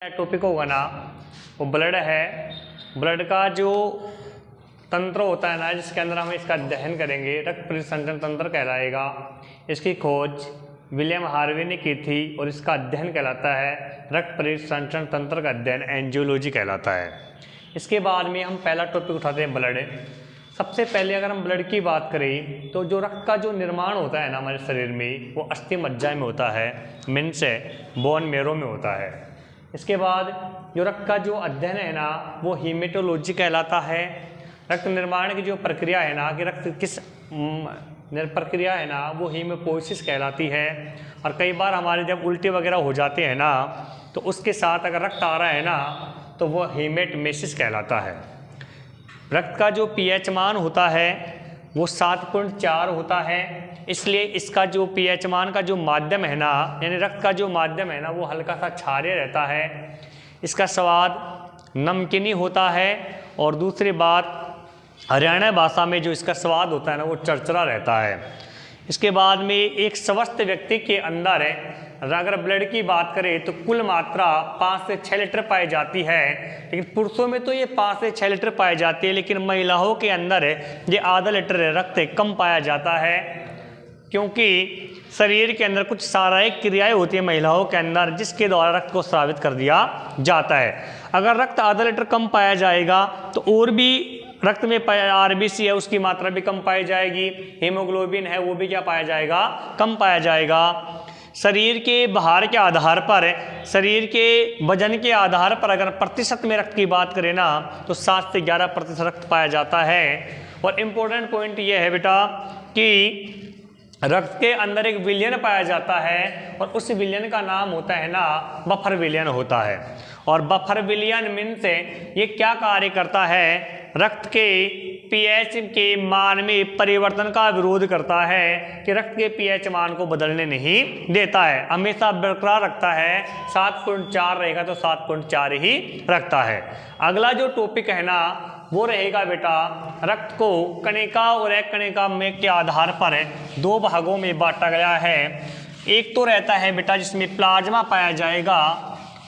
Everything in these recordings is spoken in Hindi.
टॉपिक होगा ना वो ब्लड है। ब्लड का जो तंत्र होता है ना जिसके अंदर हम इसका अध्ययन करेंगे रक्त परिसंचरण तंत्र कहलाएगा। इसकी खोज विलियम हार्वे ने की थी और इसका अध्ययन कहलाता है रक्त परिसंचरण तंत्र का अध्ययन एंजियोलॉजी कहलाता है। इसके बाद में हम पहला टॉपिक उठाते हैं ब्लड। सबसे पहले अगर हम ब्लड की बात करें तो जो रक्त का जो निर्माण होता है ना हमारे शरीर में वो अस्थि मज्जा में होता है, मीन्स बोन मेरो में होता है। इसके बाद जो रक्त का जो अध्ययन है ना वो हीमेटोलॉजी कहलाता है। रक्त निर्माण की जो प्रक्रिया है ना कि रक्त किस प्रक्रिया है ना वो हीमोपोइसिस कहलाती है। और कई बार हमारे जब उल्टे वगैरह हो जाते हैं ना तो उसके साथ अगर रक्त आ रहा है ना तो वो हीमेटमेसिस कहलाता है। रक्त का जो पीएच मान होता है वो 7.4 होता है, इसलिए इसका जो पीएच मान का जो माध्यम है ना यानी रक्त का जो माध्यम है ना वो हल्का सा क्षारीय रहता है। इसका स्वाद नमकीनी होता है और दूसरी बात हरियाणा भाषा में जो इसका स्वाद होता है ना वो चरचरा रहता है। इसके बाद में एक स्वस्थ व्यक्ति के अंदर अगर ब्लड की बात करें तो कुल मात्रा 5 से 6 लीटर पाई जाती है, लेकिन पुरुषों में तो ये 5 से 6 लीटर पाई जाती है, लेकिन महिलाओं के अंदर ये आधा लीटर रक्त कम पाया जाता है क्योंकि शरीर के अंदर कुछ शारीरिक क्रियाएं होती है महिलाओं के अंदर जिसके द्वारा रक्त को स्रावित कर दिया जाता है। अगर रक्त आधा लीटर कम पाया जाएगा तो और भी रक्त में आरबीसी है उसकी मात्रा भी कम पाई जाएगी, हीमोग्लोबिन है वो भी क्या पाया जाएगा, कम पाया जाएगा। शरीर के भार के आधार पर, शरीर के वजन के आधार पर अगर प्रतिशत में रक्त की बात करें ना तो 7 से 11% रक्त पाया जाता है। और इम्पोर्टेंट पॉइंट ये है बेटा कि रक्त के अंदर एक विलयन पाया जाता है और उस विलयन का नाम होता है ना बफर विलयन होता है। और बफर विलयन मीन्स ये क्या कार्य करता है, रक्त के पीएच के मान में परिवर्तन का विरोध करता है कि रक्त के पीएच मान को बदलने नहीं देता है, हमेशा बरकरार रखता है। 7.4 रहेगा तो 7.4 ही रखता है। अगला जो टॉपिक है ना वो रहेगा बेटा रक्त को कणिका और एक कणिका में के आधार पर 2 भागों में बांटा गया है। एक तो रहता है बेटा जिसमें प्लाज्मा पाया जाएगा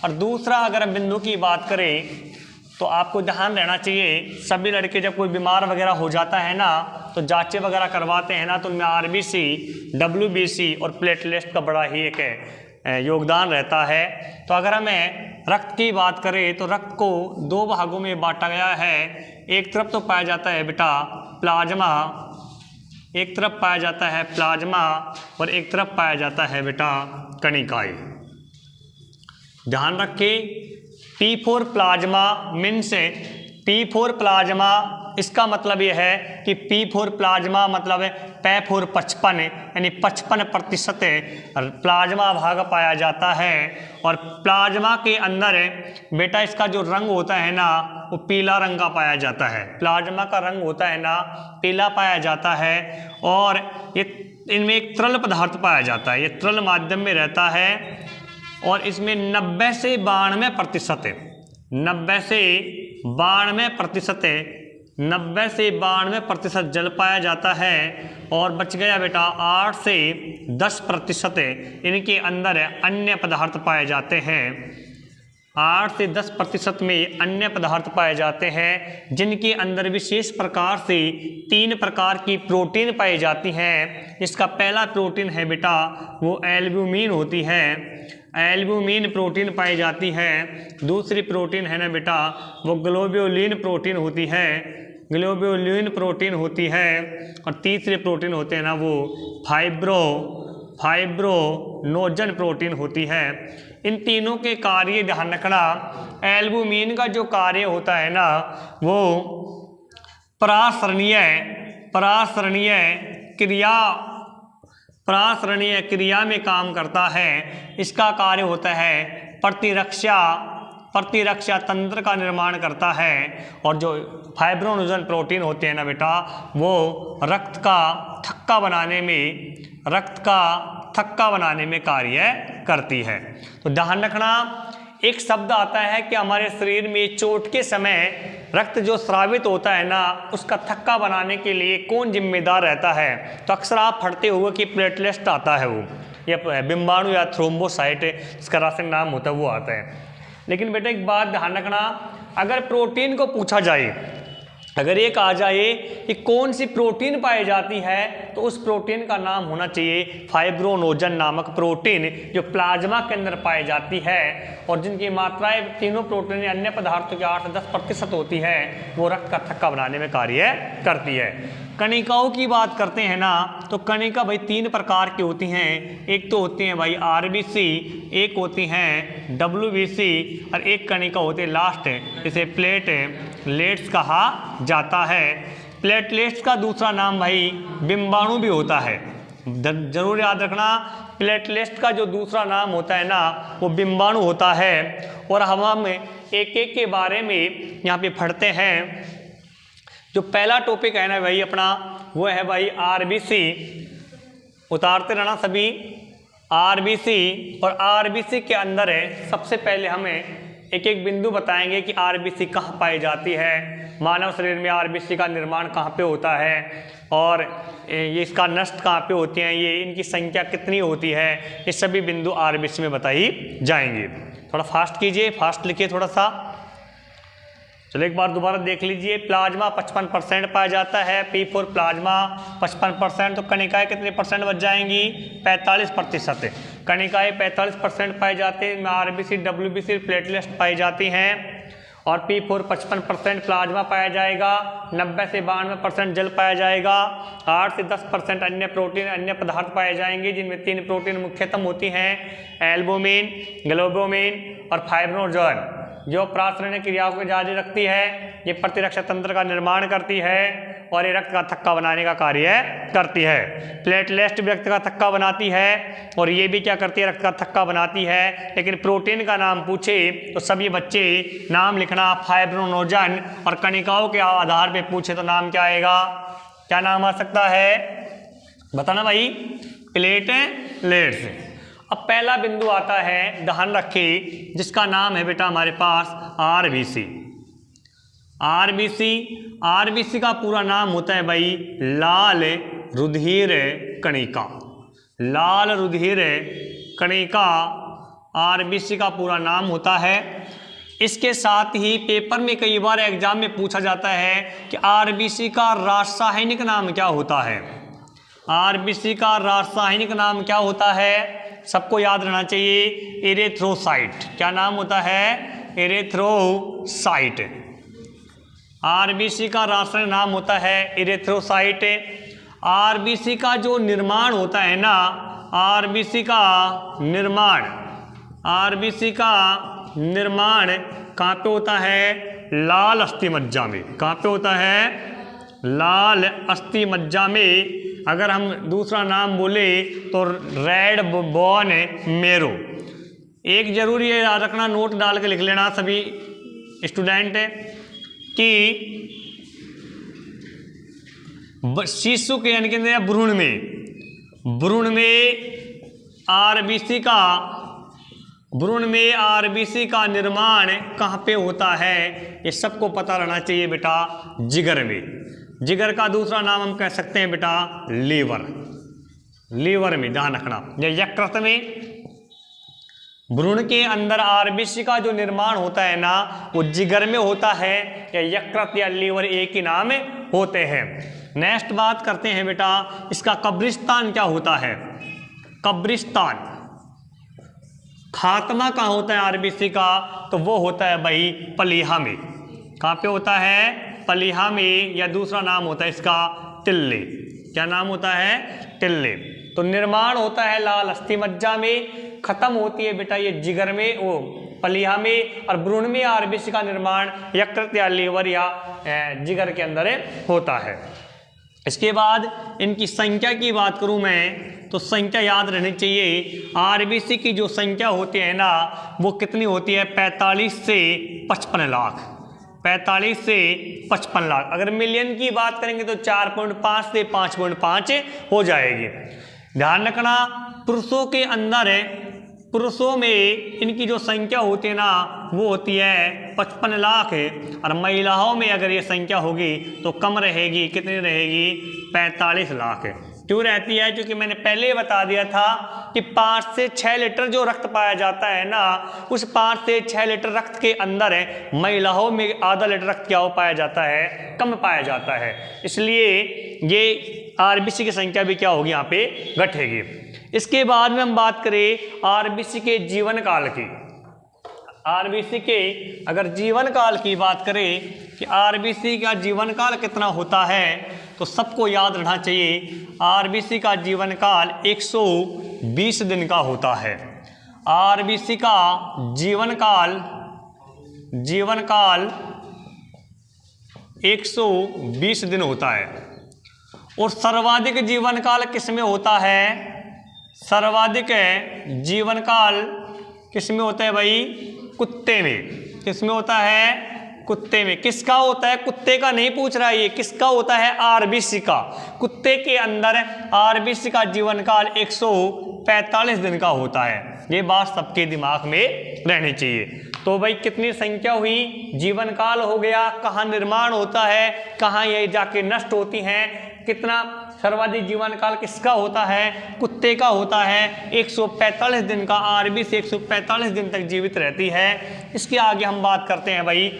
और दूसरा अगर हम बिंदु की बात करें तो आपको ध्यान रहना चाहिए सभी लड़के जब कोई बीमार वगैरह हो जाता है ना तो जांचें वगैरह करवाते हैं ना तो उनमें आरबीसी, डब्ल्यूबीसी और प्लेटलेट का बड़ा ही एक योगदान रहता है। तो अगर हमें रक्त की बात करें तो रक्त को 2 भागों में बांटा गया है। एक तरफ तो पाया जाता है बेटा प्लाज्मा, एक तरफ पाया जाता है प्लाज्मा और एक तरफ पाया जाता है बेटा कणिकाएं। ध्यान रखें P4 plasma means P4 plasma, इसका मतलब यह है कि P4 प्लाज्मा मतलब P4 55 यानी 55% प्लाज्मा भाग पाया जाता है। और प्लाज्मा के अंदर बेटा इसका जो रंग होता है ना वो पीला रंग का पाया जाता है। प्लाज्मा का रंग होता है ना पीला पाया जाता है और ये इनमें एक तरल पदार्थ पाया जाता है, ये तरल माध्यम में रहता है और इसमें 90 से 92% 90 से 92% जल पाया जाता है और बच गया बेटा 8 से 10% इनके अंदर अन्य पदार्थ पाए जाते हैं। 8 से 10% में अन्य पदार्थ पाए जाते हैं जिनके अंदर विशेष प्रकार से 3 प्रकार की प्रोटीन पाई जाती हैं। इसका पहला प्रोटीन है बेटा वो एल्ब्यूमिन होती है, एल्ब्यूमिन प्रोटीन पाई जाती है। दूसरी प्रोटीन है ना बेटा वो ग्लोब्युलिन प्रोटीन होती है, ग्लोब्युलिन प्रोटीन होती है। और तीसरी प्रोटीन होते हैं ना वो फाइब्रोनोजन प्रोटीन होती है। इन तीनों के कार्य ध्यान रखना, एल्ब्यूमिन का जो कार्य होता है ना वो परासरणीय क्रिया में काम करता है। इसका कार्य होता है प्रतिरक्षा तंत्र का निर्माण करता है। और जो फाइब्रोनोजन प्रोटीन होते हैं ना बेटा वो रक्त का थक्का बनाने में कार्य करती है। तो ध्यान रखना एक शब्द आता है कि हमारे शरीर में चोट के समय रक्त जो स्रावित होता है ना उसका थक्का बनाने के लिए कौन जिम्मेदार रहता है, तो अक्सर आप पढ़ते हुए कि प्लेटलेट आता है वो, या बिम्बाणु या थ्रोम्बोसाइट इसका रासायनिक नाम होता है वो आता है। लेकिन बेटा एक बात ध्यान रखना, अगर प्रोटीन को पूछा जाए, अगर ये कहा जाए कि कौन सी प्रोटीन पाई जाती है, तो उस प्रोटीन का नाम होना चाहिए फाइब्रोनोजन नामक प्रोटीन, जो प्लाज्मा के अंदर पाई जाती है और जिनकी मात्राएं तीनों प्रोटीन अन्य पदार्थों के 8 से 10% होती है, वो रक्त का थक्का बनाने में कार्य करती है। कणिकाओं की बात करते हैं ना, तो कणिका भाई 3 प्रकार की होती हैं। एक तो होती हैं भाई आरबीसी, एक होती हैं डब्ल्यूबीसी और एक कणिका होती है लास्ट, इसे प्लेटलेट्स कहा जाता है। प्लेटलेट्स का दूसरा नाम भाई बिंबाणु भी होता है, जरूर याद रखना। प्लेटलेट्स का जो दूसरा नाम होता है ना, वो बिंबाणु होता है। और हम एक एक के बारे में यहाँ पे पढ़ते हैं। जो पहला टॉपिक है ना भाई अपना, वो है भाई आरबीसी। उतारते रहना सभी आरबीसी। और आरबीसी के अंदर है, सबसे पहले हमें एक एक बिंदु बताएंगे कि आरबीसी कहाँ पाई जाती है, मानव शरीर में आरबीसी का निर्माण कहाँ पे होता है और ये इसका नष्ट कहाँ पे होती हैं, ये इनकी संख्या कितनी होती है, ये सभी बिंदु आरबीसी में बताई जाएंगे। थोड़ा फास्ट कीजिए, फास्ट लिखिए थोड़ा सा। चलो एक बार दोबारा देख लीजिए। प्लाज्मा 55% पाया जाता है, P4 प्लाज्मा 55%, तो कणिकाएं कितने परसेंट बच जाएंगी? 45%। कणिकाएं 45% पाए जाते हैं, आरबीसी डब्ल्यूबीसी प्लेटलेट्स पाई जाती हैं। और P4 55% प्लाज्मा पाया जाएगा, 90 से 92% जल पाया जाएगा, 8 से 10% अन्य प्रोटीन अन्य पदार्थ पाए जाएंगे, जिनमें 3 प्रोटीन मुख्यतम होती हैं, एल्बुमिन, ग्लोबुमिन और फाइब्रोनोजन, जो प्रासरणिक क्रियाओं को जारी रखती है। ये प्रतिरक्षा तंत्र का निर्माण करती है और ये रक्त का थक्का बनाने का कार्य करती है। प्लेटलेट्स भी रक्त का थक्का बनाती है और ये भी क्या करती है? रक्त का थक्का बनाती है। लेकिन प्रोटीन का नाम पूछे तो सभी बच्चे नाम लिखना फाइब्रोनोजन, और कणिकाओं के आधार पे पूछे तो नाम क्या आएगा? क्या नाम आ सकता है? बताना भाई। प्लेटलेट्स। अब पहला बिंदु आता है, ध्यान रखिए, जिसका नाम है बेटा हमारे पास आरबीसी। आरबीसी का पूरा नाम होता है भाई लाल रुधिर कणिका। लाल रुधिर कणिका आरबीसी का पूरा नाम होता है। इसके साथ ही पेपर में कई बार एग्जाम में पूछा जाता है कि आरबीसी का रासायनिक नाम क्या होता है? आरबीसी का रासायनिक नाम क्या होता है? सबको याद रहना चाहिए, एरिथ्रोसाइट। क्या नाम होता है? एरिथ्रोसाइट। आरबीसी का रासायनिक नाम होता है एरिथ्रोसाइट। आरबीसी का जो निर्माण होता है ना, आरबीसी का निर्माण कहाँ पे होता है? लाल अस्थिमज्जा में। कहाँ पे होता है? लाल अस्थिमज्जा में। अगर हम दूसरा नाम बोले तो रेड बोन मेरो। एक जरूर ये याद रखना, नोट डाल के लिख लेना सभी स्टूडेंट, कि शिशु के यानी कि भ्रूण में आरबीसी का निर्माण कहाँ पे होता है? ये सबको पता रहना चाहिए बेटा, जिगर में। जिगर का दूसरा नाम हम कह सकते हैं बेटा लीवर में, ध्यान रखना। यकृत में भ्रूण के अंदर आरबीसी का जो निर्माण होता है ना, वो जिगर में होता है, या यकृत या लीवर एक ही नाम होते हैं। नेक्स्ट बात करते हैं बेटा, इसका कब्रिस्तान क्या होता है? कब्रिस्तान खात्मा कहाँ होता है आरबीसी का? तो वो होता है भाई पलीहा में। कहाँ पे होता है? पलीहा में, या दूसरा नाम होता है इसका टिल्ले। क्या नाम होता है? टिल्ले। तो निर्माण होता है लाल अस्थिमज्जा में, खत्म होती है बेटा ये जिगर में, वो पलीहा में, और भ्रूण में आरबीसी का निर्माण यकृत या लीवर या जिगर के अंदर होता है। इसके बाद इनकी संख्या की बात करूं मैं, तो संख्या याद रहनी चाहिए। आरबीसी की जो संख्या होती है ना, वो कितनी होती है? 45 से 55 लाख। 45 से 55 लाख। अगर मिलियन की बात करेंगे तो 4.5 से 5.5 हो जाएगी। ध्यान रखना, पुरुषों में इनकी जो संख्या होती है ना, वो होती है 55 लाख है, और महिलाओं में अगर ये संख्या होगी तो कम रहेगी। कितनी रहेगी? 45 लाख है। क्यों रहती है? क्योंकि मैंने पहले ही बता दिया था कि 5 से 6 लीटर जो रक्त पाया जाता है ना, उस 5 से 6 लीटर रक्त के अंदर है महिलाओं में आधा लीटर रक्त क्या हो पाया जाता है? कम पाया जाता है। इसलिए ये आरबीसी की संख्या भी क्या होगी? यहाँ पे घटेगी। इसके बाद में हम बात करें आरबीसी के जीवन काल की। आरबीसी के अगर जीवन काल की बात करें कि आरबीसी का जीवन काल कितना होता है, तो सबको याद रखना चाहिए आरबीसी का जीवन काल 120 दिन का होता है। आरबीसी का जीवन काल 120 दिन होता है। और सर्वाधिक जीवन काल किस में होता है? सर्वाधिक जीवन काल किस में होता है भाई? कुत्ते में। किस में होता है? कुत्ते में। किसका होता है? कुत्ते का नहीं पूछ रहा है ये, किसका होता है? आरबीसी का। कुत्ते के अंदर आरबीसी का जीवन काल 145 दिन का होता है। ये बात सबके दिमाग में रहनी चाहिए। तो भाई कितनी संख्या हुई? जीवन काल हो गया, कहाँ निर्माण होता है, कहाँ ये जाके नष्ट होती हैं, कितना सर्वाधिक जीवन काल किसका होता है? कुत्ते का होता है। 145 दिन का आरबीसी 145 दिन तक जीवित रहती है। इसके आगे हम बात करते हैं भाई